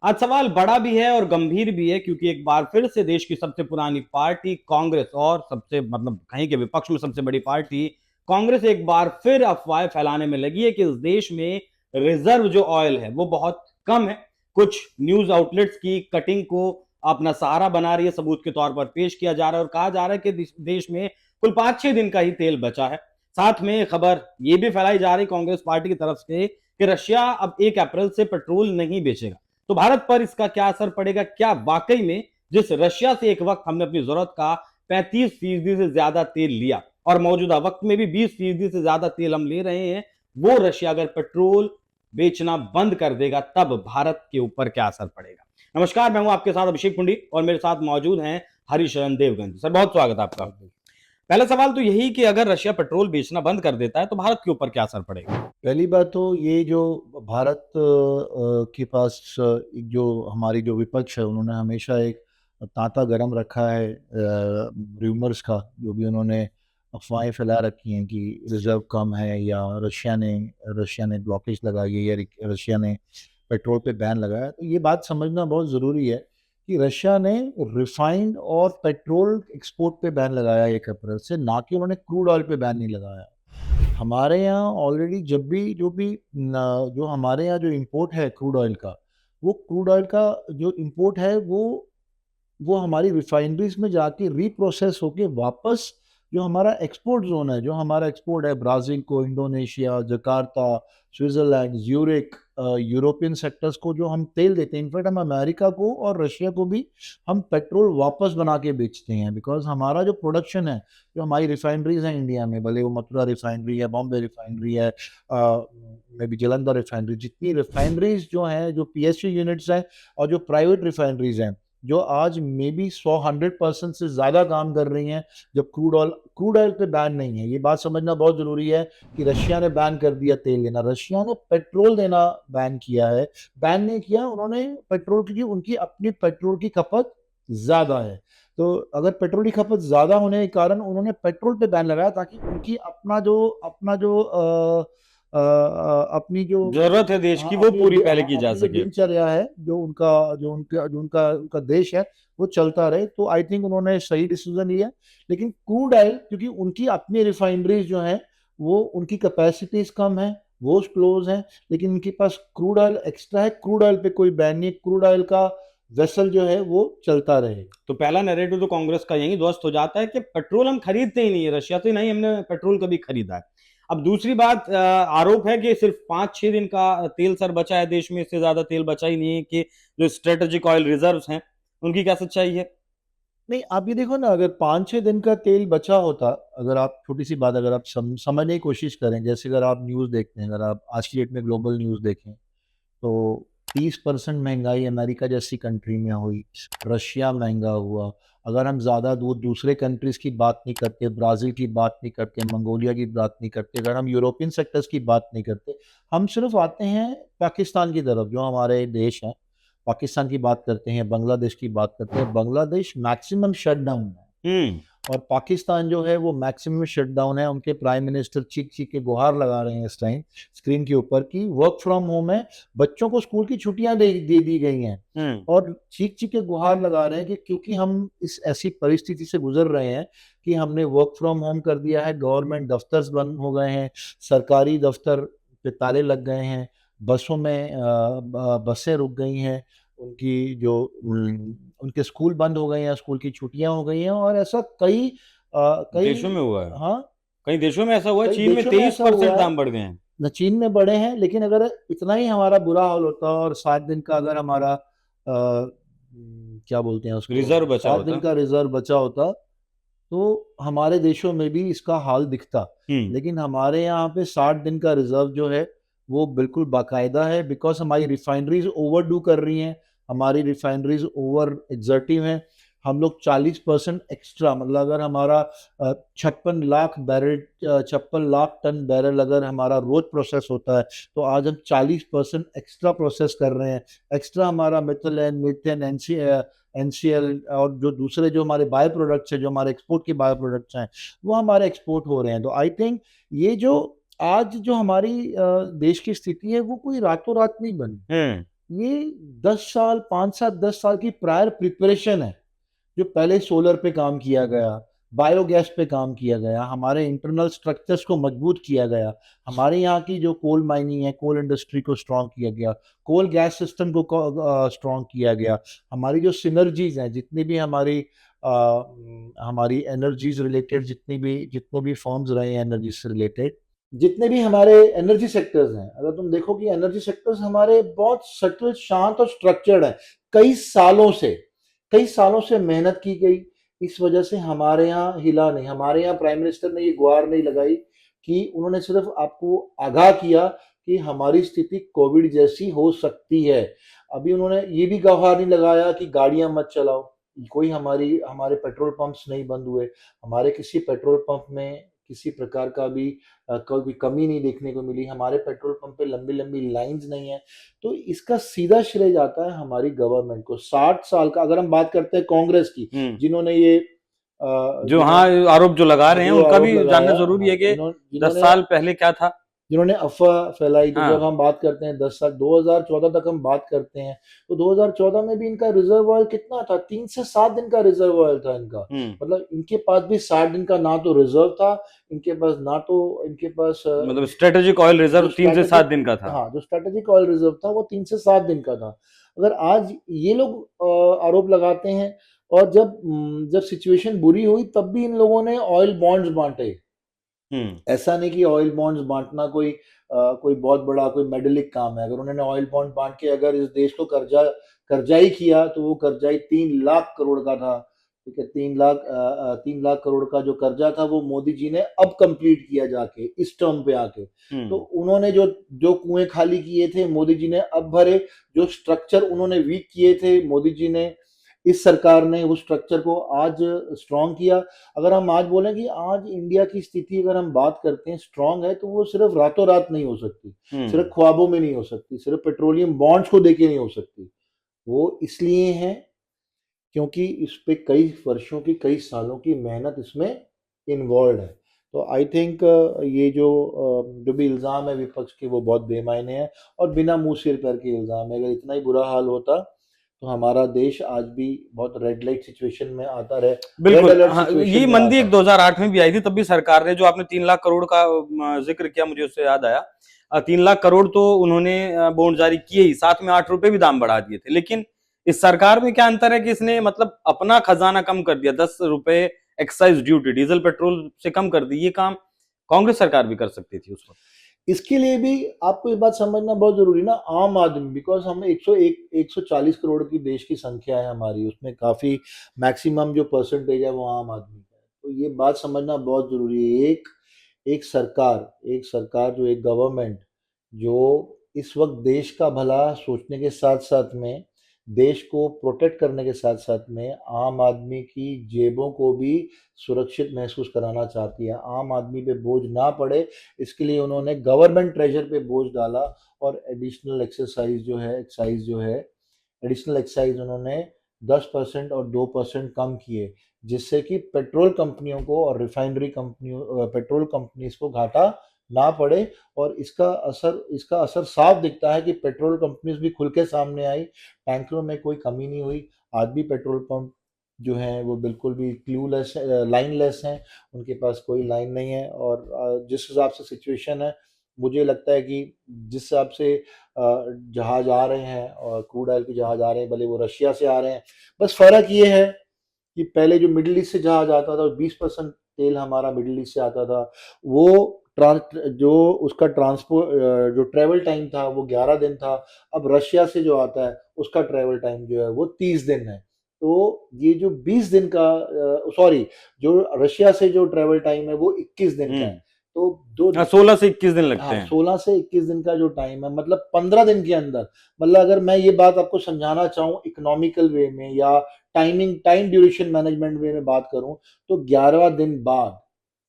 आज सवाल बड़ा भी है और गंभीर भी है क्योंकि एक बार फिर से देश की सबसे पुरानी पार्टी कांग्रेस और सबसे कहीं के विपक्ष में सबसे बड़ी पार्टी कांग्रेस एक बार फिर अफवाहें फैलाने में लगी है कि इस देश में रिजर्व जो ऑयल है वो बहुत कम है। कुछ न्यूज आउटलेट्स की कटिंग को अपना सहारा बना रही है, सबूत के तौर पर पेश किया जा रहा है और कहा जा रहा है कि देश में कुल 5-6 दिन का ही तेल बचा है। साथ में खबर यह भी फैलाई जा रही कांग्रेस पार्टी की तरफ से कि रशिया अब 1 अप्रैल से पेट्रोल नहीं बेचेगा। तो भारत पर इसका क्या असर पड़ेगा? क्या वाकई में जिस रशिया से एक वक्त हमने अपनी जरूरत का 35% से ज्यादा तेल लिया और मौजूदा वक्त में भी 20% से ज्यादा तेल हम ले रहे हैं, वो रशिया अगर पेट्रोल बेचना बंद कर देगा तब भारत के ऊपर क्या असर पड़ेगा? नमस्कार, मैं हूं आपके साथ अभिषेक पुंडी और मेरे साथ मौजूद हैं हरिशरण देवगन। सर, बहुत स्वागत है आपका। पहला सवाल तो यही कि अगर रशिया पेट्रोल बेचना बंद कर देता है तो भारत के ऊपर क्या असर पड़ेगा? पहली बात तो ये जो भारत के पास जो हमारी जो विपक्ष है उन्होंने हमेशा एक तांता गरम रखा है र्यूमर्स का, जो भी उन्होंने अफवाहें फैला रखी हैं कि रिजर्व कम है या रशिया ने ब्लॉकेज लगाई है या रशिया ने पेट्रोल पे बैन लगाया। तो ये बात समझना बहुत ज़रूरी है कि रशिया ने रिफाइंड और पेट्रोल एक्सपोर्ट पे बैन लगाया 1 अप्रैल से, ना कि उन्होंने क्रूड ऑयल पे बैन नहीं लगाया। हमारे यहाँ ऑलरेडी जब भी जो हमारे यहाँ जो इंपोर्ट है क्रूड ऑयल का, वो क्रूड ऑयल का जो इंपोर्ट है वो हमारी रिफाइनरीज में जाके रीप्रोसेस होके वापस जो हमारा एक्सपोर्ट जोन है, जो हमारा एक्सपोर्ट है ब्राज़ील को, Indonesia, Jakarta, Switzerland, Zurich, European sectors को जो हम तेल देते हैं, इनफैक्ट हम अमेरिका को और रशिया को भी हम पेट्रोल वापस बना के बेचते हैं। बिकॉज़ हमारा जो प्रोडक्शन है, जो हमारी रिफाइनरीज हैं इंडिया में, भले वो मथुरा रिफाइनरी है, बॉम्बे रिफाइनरी है, मे बी जालंधर रिफाइनरी, जितनी रिफाइनरीज जो हैं, जो पीएसयू यूनिट्स हैं और जो प्राइवेट रिफाइनरीज हैं, जो आज मे बी 100% से ज़्यादा काम कर रही हैं, जब क्रूड ऑयल पे बैन नहीं है। ये बात समझना बहुत ज़रूरी है कि रशिया ने बैन कर दिया तेल देना, रशिया ने पेट्रोल देना बैन किया है। बैन नहीं किया उन्होंने पेट्रोल, क्योंकि उनकी अपनी पेट्रोल की खपत ज़्यादा है। तो अगर पेट्रोल की खपत ज़्यादा होने के कारण उन्होंने पेट्रोल पे बैन लगाया, ताकि उनकी अपनी जो जरूरत है देश हाँ की वो पूरी पहले की जा अपनी जो सके। दिनचर्या है, जो उनका देश है, वो चलता रहे। तो आई थिंक उन्होंने सही डिसीजन लिया। लेकिन क्रूड ऑयल, क्योंकि उनकी अपनी रिफाइनरीज जो है, वो उनकी कैपेसिटीज कम है, वो क्लोज है, लेकिन उनके पास क्रूड ऑयल एक्स्ट्रा है। क्रूड ऑयल पे कोई बैन नहीं, क्रूड ऑयल का वेसल जो है वो चलता रहे। तो पहला नैरेटिव तो कांग्रेस का यही ध्वस्त हो जाता है कि पेट्रोल हम खरीदते ही नहीं है, रशिया से नहीं हमने पेट्रोल कभी खरीदा है। अब दूसरी बात, आरोप है कि सिर्फ 5-6 दिन का तेल सर बचा है देश में, इससे ज्यादा तेल बचा ही नहीं है, कि जो स्ट्रेटेजिक ऑयल रिजर्व्स हैं उनकी क्या सच्चाई है? नहीं, आप ये देखो ना, अगर 5-6 दिन का तेल बचा होता, अगर आप छोटी सी बात, अगर आप समझने की कोशिश करें, जैसे अगर आप न्यूज़ देखते हैं, अगर आप आज की डेट में ग्लोबल न्यूज़ देखें, तो 30% महंगाई अमेरिका जैसी कंट्री में हुई, रशिया महंगा हुआ। अगर हम ज़्यादा दूर दूसरे कंट्रीज़ की बात नहीं करते, ब्राज़ील की बात नहीं करते, मंगोलिया की बात नहीं करते, अगर हम यूरोपियन सेक्टर्स की बात नहीं करते, हम सिर्फ आते हैं पाकिस्तान की तरफ, जो हमारे देश हैं। पाकिस्तान की बात करते हैं, बांग्लादेश की बात करते हैं। बांग्लादेश मैक्सिमम शटडाउन है हम्म। और पाकिस्तान जो है वो मैक्सिमम शटडाउन है। उनके प्राइम मिनिस्टर चीख चीख के गुहार लगा रहे हैं इस टाइम स्क्रीन के ऊपर कि वर्क फ्रॉम होम है, बच्चों को स्कूल की छुट्टियां दे दी गई हैं। हम्म। और चीख चीख के गुहार लगा रहे हैं कि क्योंकि हम इस ऐसी परिस्थिति से गुजर रहे हैं कि हमने वर्क फ्रॉम होम कर दिया है, गवर्नमेंट दफ्तर बंद हो गए हैं, सरकारी दफ्तर पे ताले लग गए हैं, बसों में बसें रुक गई हैं, उनकी जो उनके स्कूल बंद हो गए हैं, स्कूल की छुट्टियां हो गई हैं, और ऐसा कई देशों में हुआ है। हाँ, कई देशों में ऐसा हुआ है, कई चीन में देशों में तेईस ऐसा हुआ परसेंट है। दाम बढ़ गए हैं। न चीन में बड़े हैं, लेकिन अगर इतना ही हमारा बुरा हाल होता और 7 दिन का अगर हमारा क्या बोलते हैं उसको, रिजर्व बचा 7 दिन होता। का रिजर्व बचा होता, तो हमारे देशों में भी इसका हाल दिखता। हम्म। लेकिन हमारे यहाँ पे 60 दिन का रिजर्व जो है वो बिल्कुल बाकायदा है, बिकॉज हमारी रिफाइनरीज ओवर डू कर रही हैं, हमारी रिफाइनरीज ओवर एग्जर्टिव हैं। हम लोग 40% एक्स्ट्रा, मतलब अगर हमारा 56 लाख टन बैरल अगर हमारा रोज प्रोसेस होता है, तो आज हम 40% एक्स्ट्रा प्रोसेस कर रहे हैं। एक्स्ट्रा हमारा मिथेन, मीथेन, एनसीएल और जो दूसरे जो हमारे बायो प्रोडक्ट्स हैं, जो हमारे एक्सपोर्ट के बायो प्रोडक्ट्स हैं, वो हमारे एक्सपोर्ट हो रहे हैं। तो आई थिंक ये जो आज जो हमारी देश की स्थिति है, वो कोई रातों रात नहीं बनी। हम्म। ये 10 साल 5 साल 10 साल की प्रायर प्रिपरेशन है, जो पहले सोलर पे काम किया गया, बायोगैस पे काम किया गया, हमारे इंटरनल स्ट्रक्चर्स को मजबूत किया गया, हमारे यहाँ की जो कोल माइनिंग है, कोल इंडस्ट्री को स्ट्रॉन्ग किया गया, कोल गैस सिस्टम को स्ट्रॉन्ग किया गया, हमारी जो सिनर्जीज हैं, जितनी भी हमारी एनर्जीज रिलेटेड जितने भी फॉर्म्स रहे हैं एनर्जी से रिलेटेड, जितने भी हमारे एनर्जी सेक्टर्स हैं, अगर तुम देखो कि एनर्जी सेक्टर्स हमारे बहुत सटल, शांत और स्ट्रक्चर्ड है। कई सालों से कई सालों से मेहनत की गई, इस वजह से हमारे यहाँ हिला नहीं। हमारे यहाँ प्राइम मिनिस्टर ने ये गुहार नहीं लगाई कि उन्होंने सिर्फ आपको आगाह किया कि हमारी स्थिति कोविड जैसी हो सकती है। अभी उन्होंने ये भी गुहार नहीं लगाया कि गाड़ियां मत चलाओ, कोई हमारे पेट्रोल पंप्स नहीं बंद हुए, हमारे किसी पेट्रोल पंप में किसी प्रकार का भी कोई कमी नहीं देखने को मिली, हमारे पेट्रोल पंप पे लंबी लंबी लाइंस नहीं है। तो इसका सीधा श्रेय जाता है हमारी गवर्नमेंट को। 60 साल का अगर हम बात करते हैं कांग्रेस की, जिन्होंने ये जो हाँ आरोप जो लगा रहे हैं जो उनका आरोप भी लगाया, जानना जरूरी है कि 10 जिन्होंने साल पहले क्या था। जिन्होंने अफवाह फैलाई, तो हाँ। जब हम बात करते हैं 10 साल 2014 तक हम बात करते हैं, तो 2014 में भी इनका रिजर्व ऑयल कितना था? 3 से 7 दिन का रिजर्व ऑयल था इनका। मतलब इनके पास भी 60 दिन का ना तो रिजर्व था, इनके पास ना तो इनके पास मतलब स्ट्रेटेजिक ऑयल रिजर्व 3 से 7 दिन का था। हाँ, जो स्ट्रेटेजिक ऑयल रिजर्व था वो 3 से 7 दिन का था। अगर आज ये लोग आरोप लगाते हैं, और जब सिचुएशन बुरी हुई तब भी इन लोगों ने ऑयल बॉन्ड्स बांटे। ऐसा नहीं कि ऑयल बॉन्ड्स बांटना कोई बहुत बड़ा कोई मेडलिक काम है। अगर उन्होंने ऑयल बॉन्ड बांट के अगर इस देश को कर्जा ही किया, तो वो कर्जा ही 3 लाख करोड़ का था। ठीक है, 3 लाख करोड़ का जो कर्जा था वो मोदी जी ने अब कंप्लीट किया जाके इस टर्म पे आके। तो उन्होंने जो जो कुएं खाली किए थे मोदी जी ने अब भरे, जो स्ट्रक्चर उन्होंने वीक किए थे मोदी जी ने, इस सरकार ने उस स्ट्रक्चर को आज स्ट्रॉन्ग किया। अगर हम आज बोलें कि आज इंडिया की स्थिति अगर हम बात करते हैं स्ट्रॉन्ग है, तो वो सिर्फ रातों रात नहीं हो सकती, सिर्फ ख्वाबों में नहीं हो सकती, सिर्फ पेट्रोलियम बॉन्ड्स को देके नहीं हो सकती। वो इसलिए है क्योंकि इस पे कई वर्षों की, कई सालों की मेहनत इसमें इन्वॉल्व है। तो आई थिंक ये जो भी इल्ज़ाम है विपक्ष के, वो बहुत बेमायने हैं और बिना मुंह सिर पैर के इल्ज़ाम है। अगर इतना ही बुरा हाल होता तो हमारा देश आज भी बहुत रेड लाइट सिचुएशन में आता रहे, बिल्कुल। हाँ, ये मंदी एक 2008 में भी आई थी, तब भी सरकार ने, जो आपने 3 लाख करोड़ का जिक्र किया, मुझे उससे याद आया, 3 लाख करोड़ तो उन्होंने बॉन्ड जारी किए ही, साथ में 8 रुपए भी दाम बढ़ा दिए थे। लेकिन इस सरकार में क्या अंतर है कि इसने मतलब अपना खजाना कम कर दिया, 10 रुपए एक्साइज ड्यूटी डीजल पेट्रोल से कम कर दी। ये काम कांग्रेस सरकार भी कर सकती थी उस वक्त। इसके लिए भी आपको ये बात समझना बहुत जरूरी ना, आम आदमी, बिकॉज हम 140 करोड़ की देश की संख्या है हमारी, उसमें काफी मैक्सिमम जो परसेंटेज है वो आम आदमी का है। तो ये बात समझना बहुत जरूरी है। एक सरकार जो एक गवर्नमेंट जो इस वक्त देश का भला सोचने के साथ साथ में, देश को प्रोटेक्ट करने के साथ साथ में, आम आदमी की जेबों को भी सुरक्षित महसूस कराना चाहती है, आम आदमी पे बोझ ना पड़े, इसके लिए उन्होंने गवर्नमेंट ट्रेजर पे बोझ डाला और एडिशनल एक्साइज उन्होंने 10% और 2% कम किए, जिससे कि पेट्रोल कंपनियों को और रिफाइनरी कंपनियों, पेट्रोल कंपनीज को घाटा ना पड़े। और इसका असर साफ दिखता है कि पेट्रोल कंपनीज भी खुल के सामने आई, टैंकरों में कोई कमी नहीं हुई। आज भी पेट्रोल पंप जो हैं वो बिल्कुल भी क्लूलेस, लाइनलेस हैं, उनके पास कोई लाइन नहीं है। और जिस हिसाब से सिचुएशन है, मुझे लगता है कि जिस हिसाब से जहाज आ रहे हैं और क्रूड ऑयल के जहाज आ रहे हैं, भले वो रशिया से आ रहे हैं, बस फर्क ये है कि पहले जो मिडिल ईस्ट से जहाज आता था, 20% तेल हमारा मिडिल ईस्ट से आता था, वो जो उसका ट्रांसपोर्ट जो ट्रेवल टाइम था वो 11 दिन था। अब रशिया से जो आता है उसका ट्रेवल टाइम जो है वो 30 दिन है। तो ये जो 20 दिन का, सॉरी, जो रशिया से जो ट्रेवल टाइम है वो 21 दिन का है। तो 16 से 21 दिन लगते हैं। 16 से 21 दिन का जो टाइम है, मतलब 15 दिन के अंदर, मतलब अगर मैं ये बात आपको समझाना चाहूँ इकोनॉमिकल वे में या टाइम ड्यूरेशन मैनेजमेंट वे में बात करूं, तो 11 दिन बाद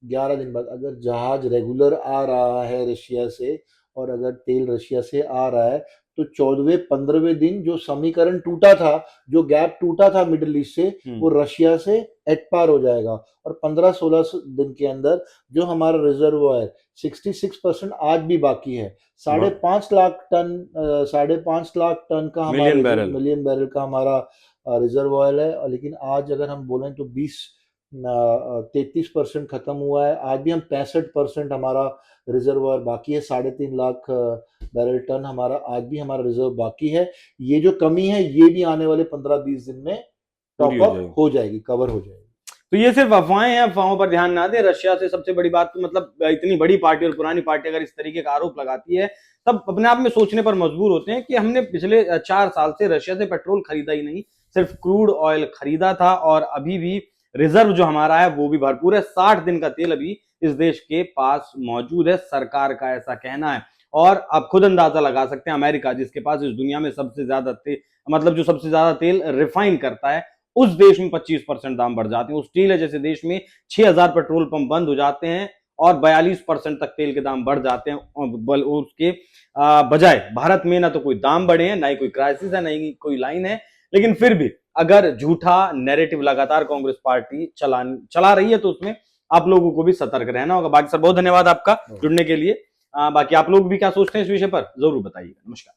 अगर जहाज रेगुलर आ रहा है रशिया से, और अगर तेल रशिया से आ रहा है, तो 14वें-15वें दिन जो समीकरण टूटा था, जो गैप टूटा था मिडिल ईस्ट से, वो रशिया से एट पार हो जाएगा और 15-16 दिन के अंदर जो हमारा रिजर्वोयर 66% आज भी बाकी है। 5.5 लाख टन का हमारा मिलियन बैरल का हमारा रिजर्वोयर है। लेकिन आज अगर हम बोलें तो 33% खत्म हुआ है। आज भी हम 65% हमारा रिजर्वोयर बाकी है। 3.5 लाख बैरल टन हमारा आज भी हमारा रिजर्व बाकी है। ये जो कमी है ये भी आने वाले 15-20 दिन में टॉप अप हो जाएगी, कवर हो जाएगी। तो ये सिर्फ अफवाहें हैं, अफवाहों पर ध्यान ना दें। रशिया से सबसे बड़ी बात तो मतलब इतनी बड़ी पार्टी और पुरानी पार्टी अगर इस तरीके का आरोप लगाती है तब अपने आप में सोचने पर मजबूर होते हैं कि हमने पिछले 4 साल से रशिया से पेट्रोल खरीदा ही नहीं, सिर्फ क्रूड ऑयल खरीदा था और अभी भी रिजर्व जो हमारा है वो भी भरपूर है। 60 दिन का तेल अभी इस देश के पास मौजूद है, सरकार का ऐसा कहना है। और आप खुद अंदाजा लगा सकते हैं, अमेरिका जिसके पास इस दुनिया में सबसे ज्यादा तेल मतलब जो सबसे ज्यादा तेल रिफाइन करता है, उस देश में 25% दाम बढ़ जाते हैं। ऑस्ट्रेलिया जैसे देश में 6000 पेट्रोल पंप बंद हो जाते हैं और 42% तक तेल के दाम बढ़ जाते हैं। उसके बजाय भारत में ना तो कोई दाम बढ़े हैं, ना ही कोई क्राइसिस है, ना ही कोई लाइन है। लेकिन फिर भी अगर झूठा नैरेटिव लगातार कांग्रेस पार्टी चला रही है तो उसमें आप लोगों को भी सतर्क रहना होगा। बाकी सर बहुत धन्यवाद आपका जुड़ने के लिए। बाकी आप लोग भी क्या सोचते हैं इस विषय पर जरूर बताइएगा। नमस्कार।